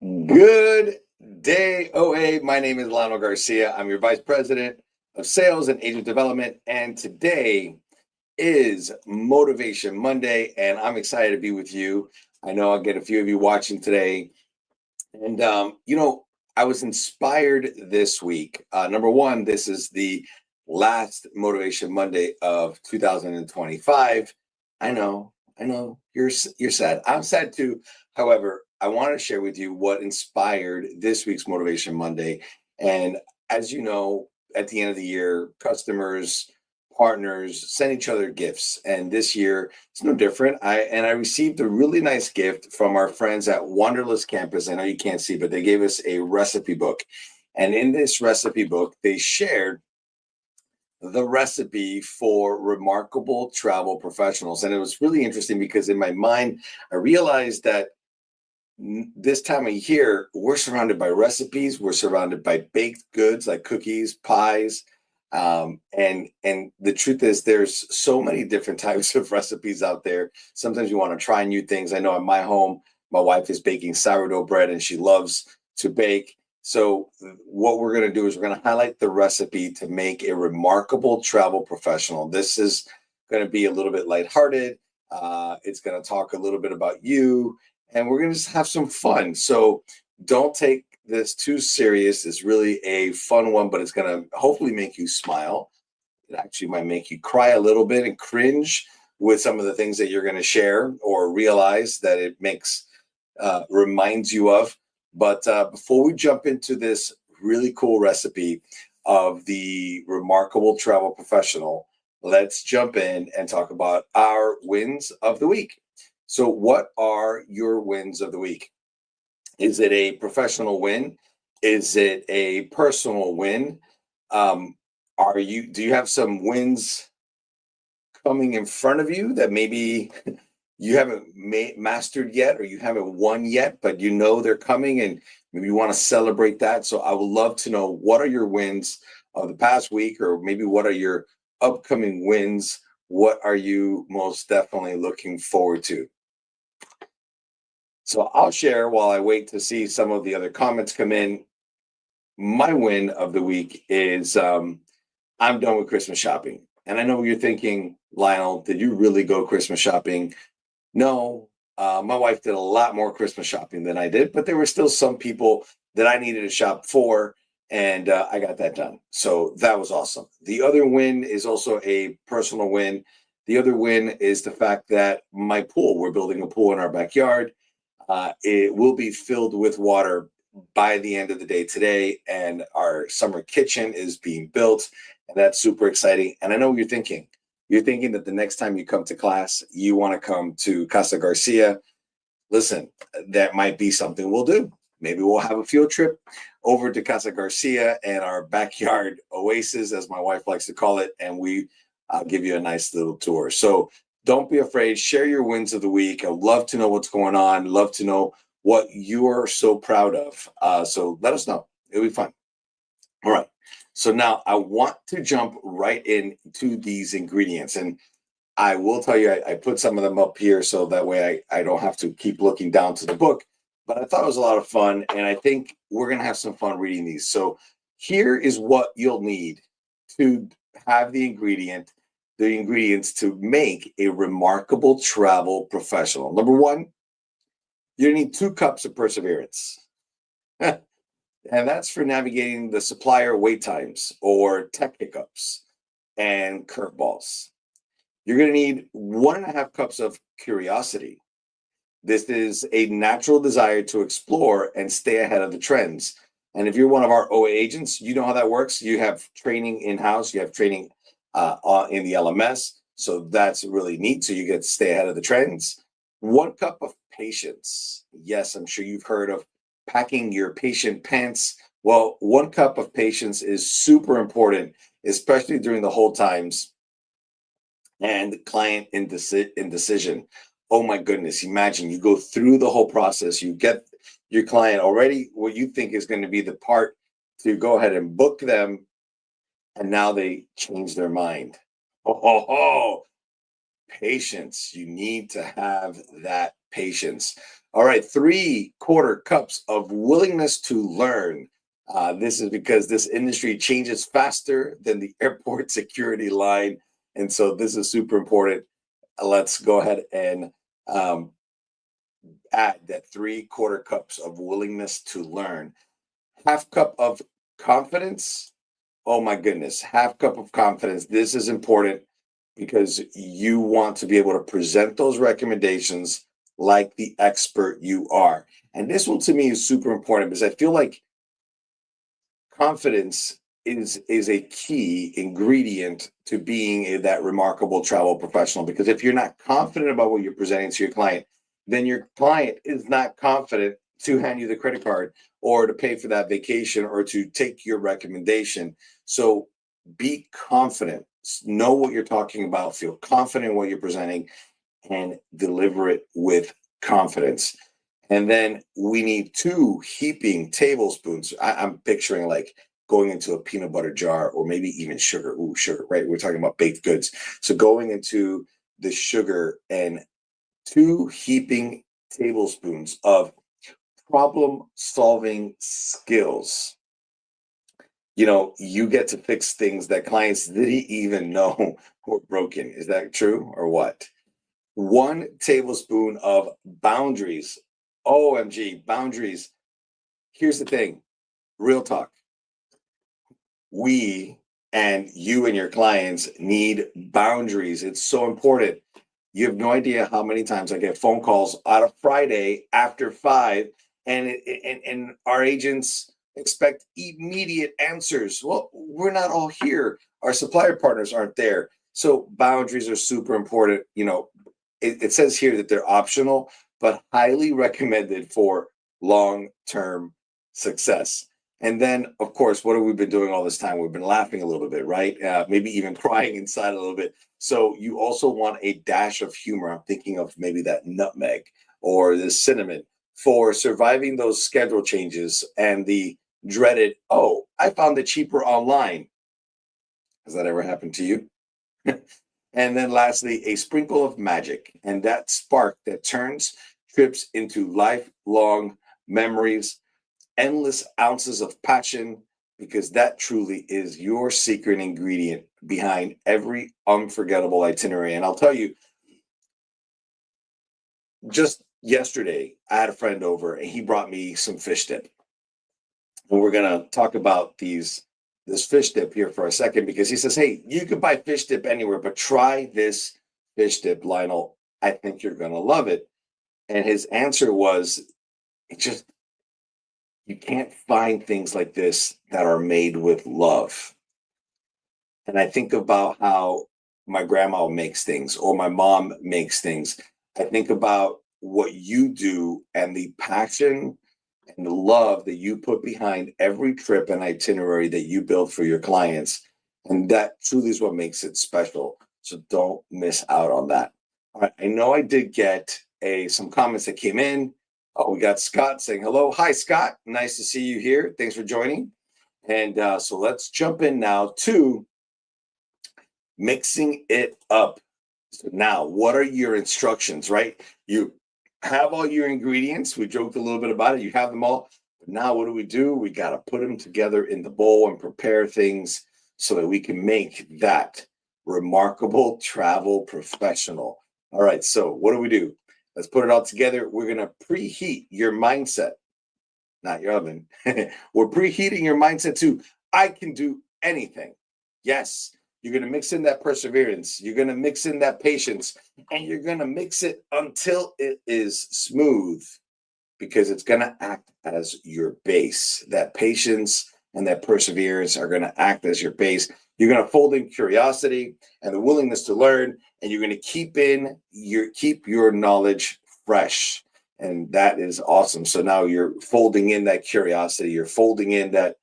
Good day, OA. My name is Lionel Garcia. I'm your Vice President of Sales and Agent Development. And today is Motivation Monday, and I'm excited to be with you. I know I'll get a few of you watching today. And, I was inspired this week. Number one, this is the last Motivation Monday of 2025. I know, you're sad. I'm sad too. However, I want to share with you what inspired this week's Motivation Monday. And as you know, at the end of the year, customers, partners send each other gifts. And this year it's no different. I received a really nice gift from our friends at Wanderlust Campus. I know you can't see, but they gave us a recipe book. And in this recipe book, they shared the recipe for remarkable travel professionals. And it was really interesting because in my mind, I realized that this time of year, we're surrounded by recipes, we're surrounded by baked goods like cookies, pies. And the truth is, there's so many different types of recipes out there. Sometimes you want to try new things. I know in my home, my wife is baking sourdough bread and she loves to bake. So what we're going to do is we're going to highlight the recipe to make a remarkable travel professional. This is going to be a little bit lighthearted. It's going to talk a little bit about you, and we're going to just have some fun. So don't take this too serious. It's really a fun one, but it's going to hopefully make you smile. It actually might make you cry a little bit and cringe with some of the things that you're going to share or realize that it reminds you of. But before we jump into this really cool recipe of the remarkable travel professional, let's jump in and talk about our wins of the week. So, what are your wins of the week? Is it a professional win? Is it a personal win? Do you have some wins coming in front of you that maybe you haven't mastered yet, or you haven't won yet, but you know they're coming and maybe you want to celebrate that? So I would love to know, what are your wins of the past week, or maybe what are your upcoming wins? What are you most definitely looking forward to? So I'll share while I wait to see some of the other comments come in. My win of the week is I'm done with Christmas shopping. And I know you're thinking, Lionel, did you really go Christmas shopping? No, my wife did a lot more Christmas shopping than I did, but there were still some people that I needed to shop for, and I got that done. So that was awesome. The other win is also a personal win. The other win is the fact that my pool, we're building a pool in our backyard. It will be filled with water by the end of the day today, and our summer kitchen is being built, and that's super exciting. And I know what you're thinking. You're thinking that the next time you come to class, you want to come to Casa Garcia. Listen, that might be something we'll do. Maybe we'll have a field trip over to Casa Garcia and our backyard oasis, as my wife likes to call it, and I'll give you a nice little tour. So don't be afraid. Share your wins of the week. I'd love to know what's going on. Love to know what you're so proud of. So let us know. It'll be fun. All right. So now I want to jump right into these ingredients. And I will tell you, I put some of them up here so that way I don't have to keep looking down to the book. But I thought it was a lot of fun, and I think we're going to have some fun reading these. So here is what you'll need to have the ingredients to make a remarkable travel professional. Number one, you need 2 cups of perseverance. And that's for navigating the supplier wait times or tech hiccups and curveballs. You're going to need 1.5 cups of curiosity. This is a natural desire to explore and stay ahead of the trends. And if you're one of our OA agents, you know how that works. You have training in-house, you have training in the LMS. So that's really neat. So you get to stay ahead of the trends. 1 cup of patience. Yes, I'm sure you've heard of packing your patient pants. Well, 1 cup of patience is super important, especially during the hold times and client indecision. Oh my goodness, imagine you go through the whole process, you get your client already what you think is going to be the part to go ahead and book them, and now they change their mind. Oh, patience. You need to have that patience. All right, 3/4 cups of willingness to learn. This is because this industry changes faster than the airport security line. And so this is super important. Let's go ahead and um, add that 3/4 cups of willingness to learn. Half cup of confidence. Oh my goodness, half cup of confidence. This is important because you want to be able to present those recommendations like the expert you are. And this one to me is super important because I feel like confidence is a key ingredient to being that remarkable travel professional, because if you're not confident about what you're presenting to your client, then your client is not confident to hand you the credit card or to pay for that vacation or to take your recommendation. So be confident, know what you're talking about, feel confident in what you're presenting, and deliver it with confidence. And then we need 2 heaping tablespoons. I'm picturing like going into a peanut butter jar or maybe even sugar. Ooh, sugar, right? We're talking about baked goods. So going into the sugar and 2 heaping tablespoons of problem solving skills. You get to fix things that clients didn't even know were broken. Is that true or what? 1 tablespoon of boundaries. OMG, boundaries. Here's the thing, real talk. We and you and your clients need boundaries. It's so important. You have no idea how many times I get phone calls on a Friday after 5, and our agents expect immediate answers. Well, we're not all here. Our supplier partners aren't there. So boundaries are super important. It says here that they're optional, but highly recommended for long-term success. And then, of course, what have we been doing all this time? We've been laughing a little bit, right? Maybe even crying inside a little bit. So you also want a dash of humor. I'm thinking of maybe that nutmeg or the cinnamon for surviving those schedule changes and the dreaded, oh, I found it cheaper online. Has that ever happened to you? And then lastly, a sprinkle of magic, and that spark that turns trips into lifelong memories, endless ounces of passion, because that truly is your secret ingredient behind every unforgettable itinerary. And I'll tell you, just yesterday, I had a friend over and he brought me some fish dip. And we're going to talk about this fish dip here for a second, because he says, hey, you can buy fish dip anywhere, but try this fish dip, Lionel. I think you're going to love it. And his answer was, it just, you can't find things like this that are made with love. And I think about how my grandma makes things or my mom makes things. I think about what you do and the passion and the love that you put behind every trip and itinerary that you build for your clients. And that truly is what makes it special. So don't miss out on that. All right, I know I did get some comments that came in. Oh, we got Scott saying hello. Hi, Scott. Nice to see you here. Thanks for joining. And so let's jump in now to mixing it up. So now, what are your instructions, right? You have all your ingredients. We joked a little bit about it. You have them all. But now what do? We got to put them together in the bowl and prepare things so that we can make that remarkable travel professional. All right, so what do? Let's put it all together. We're going to preheat your mindset, not your oven. We're preheating your mindset to, I can do anything. Yes, you're going to mix in that perseverance. You're going to mix in that patience, and you're going to mix it until it is smooth, because it's going to act as your base. That patience and that perseverance are going to act as your base. You're going to fold in curiosity and the willingness to learn, and you're going to keep your knowledge fresh. And that is awesome. So now you're folding in that curiosity. You're folding in that,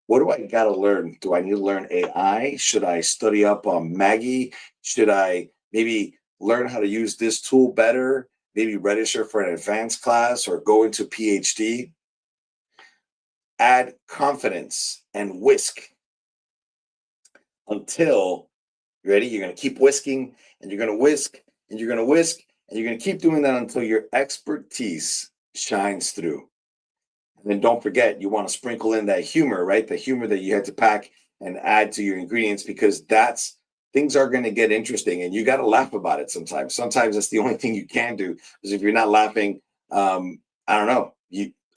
what do I got to learn? Do I need to learn AI? Should I study up on Maggie? Should I maybe learn how to use this tool better? Maybe register for an advanced class or go into PhD? Add confidence and whisk until, you ready? You're going to keep whisking, and you're going to whisk, and you're going to whisk, And you're going to keep doing that until your expertise shines through. And then don't forget, you want to sprinkle in that humor, right? The humor that you had to pack and add to your ingredients, because that's things are going to get interesting and you got to laugh about it sometimes. Sometimes that's the only thing you can do, because if you're not laughing, I don't know.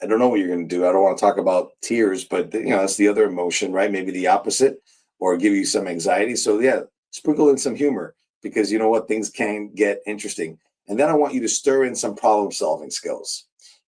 I don't know what you're going to do. I don't want to talk about tears, but that's the other emotion, right? Maybe the opposite, or give you some anxiety. So yeah, sprinkle in some humor, because you know what? Things can get interesting. And then I want you to stir in some problem solving skills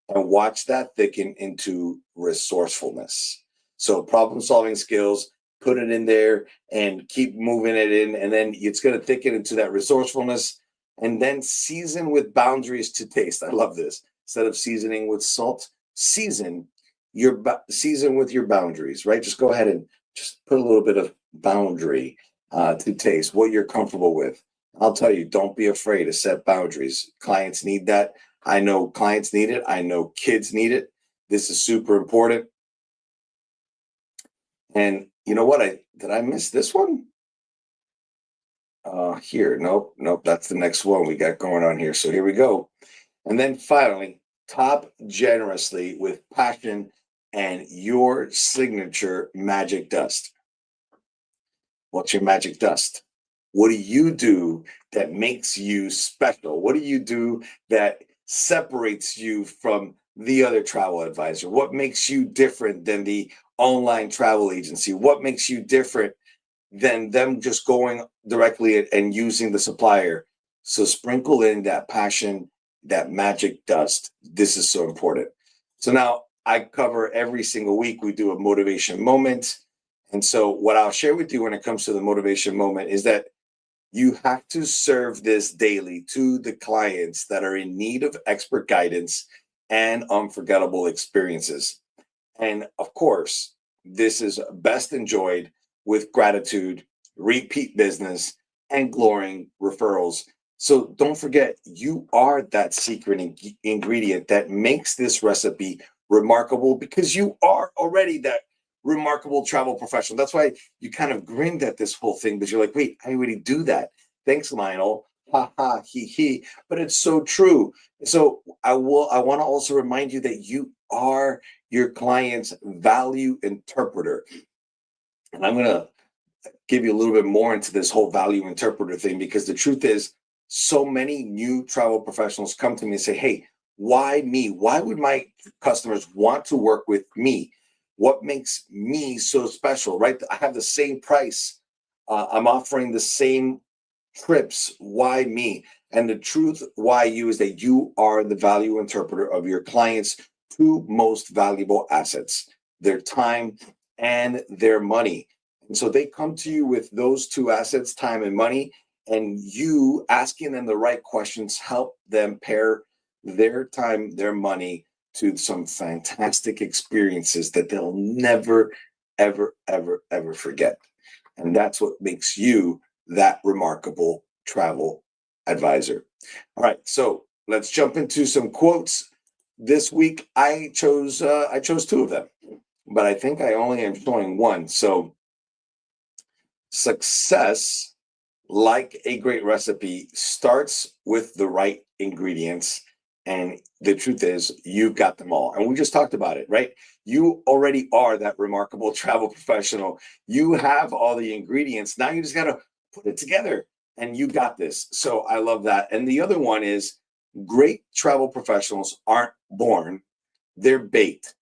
and watch that thicken into resourcefulness. So problem solving skills, put it in there and keep moving it in. And then it's going to thicken into that resourcefulness, and then season with boundaries to taste. I love this. Instead of seasoning with salt, season with your boundaries, right? Just go ahead and just put a little bit of boundary to taste what you're comfortable with. I'll tell you, don't be afraid to set boundaries. Clients need that. I know clients need it. I know kids need it. This is super important. And you know what? Did I miss this one? Here, nope, that's the next one we got going on here. So here we go. And then finally, top generously with passion and your signature magic dust. What's your magic dust? What do you do that makes you special? What do you do that separates you from the other travel advisor? What makes you different than the online travel agency? What makes you different than them just going directly and using the supplier? So sprinkle in that passion, that magic dust. This is so important. So now I cover every single week. We do a motivation moment. And so what I'll share with you when it comes to the motivation moment is that you have to serve this daily to the clients that are in need of expert guidance and unforgettable experiences. And of course, this is best enjoyed with gratitude, repeat business, and glowing referrals. So don't forget, you are that secret ingredient that makes this recipe remarkable, because you are already that remarkable travel professional. That's why you kind of grinned at this whole thing, but you're like, wait, I already do that. Thanks, Lionel. Ha ha, he he. But it's so true. So I want to also remind you that you are your client's value interpreter. And I'm going to give you a little bit more into this whole value interpreter thing, because the truth is, so many new travel professionals come to me and say, hey, why me? Why would my customers want to work with me? What makes me so special, right? I have the same price. I'm offering the same trips. Why me? And the truth why you is that you are the value interpreter of your clients' two most valuable assets, their time and their money. And so they come to you with those two assets, time and money, and you asking them the right questions help them pair their time, their money to some fantastic experiences that they'll never, ever, ever, ever forget. And that's what makes you that remarkable travel advisor. All right, so let's jump into some quotes. This week I chose two of them, but I think I only am showing one. So success, like a great recipe, starts with the right ingredients. And the truth is, you've got them all. And we just talked about it, right? You already are that remarkable travel professional. You have all the ingredients. Now you just got to put it together, and you got this. So I love that. And the other one is, great travel professionals aren't born, they're baked.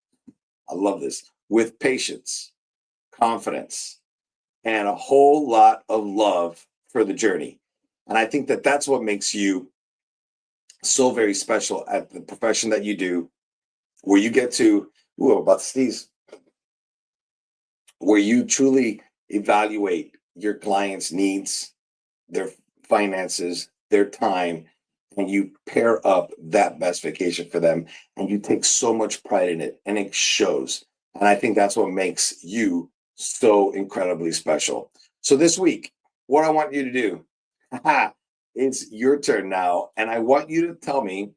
I love this. With patience, confidence, and a whole lot of love for the journey. And I think that that's what makes you so very special at the profession that you do, where you get to, ooh, I'm about to sneeze, where you truly evaluate your clients' needs, their finances, their time, and you pair up that best vacation for them. And you take so much pride in it, and it shows. And I think that's what makes you so incredibly special. So this week, what I want you to do, it's your turn now. And I want you to tell me,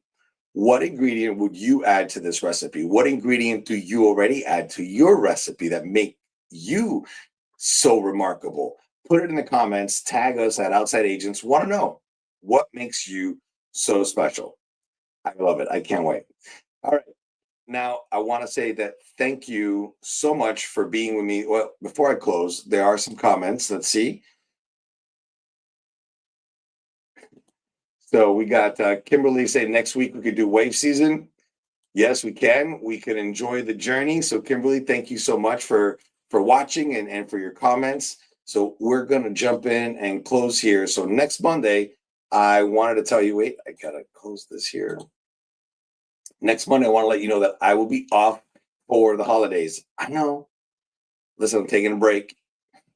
what ingredient would you add to this recipe? What ingredient do you already add to your recipe that make you so remarkable? Put it in the comments, tag us at Outside Agents. Want to know what makes you so special. I love it. I can't wait. All right. Now, I want to say that thank you so much for being with me. Well, before I close, there are some comments. Let's see. So we got Kimberly saying next week we could do wave season. Yes, we can. We can enjoy the journey. So, Kimberly, thank you so much for watching and for your comments. So we're gonna jump in and close here. So next Monday, I wanted to tell you. Wait, I gotta close this here. Next Monday, I want to let you know that I will be off for the holidays. I know. Listen, I'm taking a break.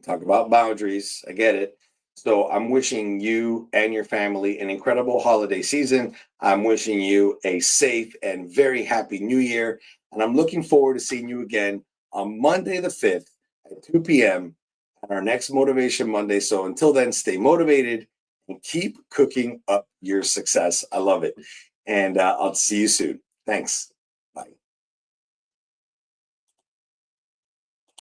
Talk about boundaries. I get it. So I'm wishing you and your family an incredible holiday season. I'm wishing you a safe and very happy new year. And I'm looking forward to seeing you again on Monday the 5th at 2 p.m. on our next Motivation Monday. So until then, stay motivated and keep cooking up your success. I love it. And I'll see you soon. Thanks.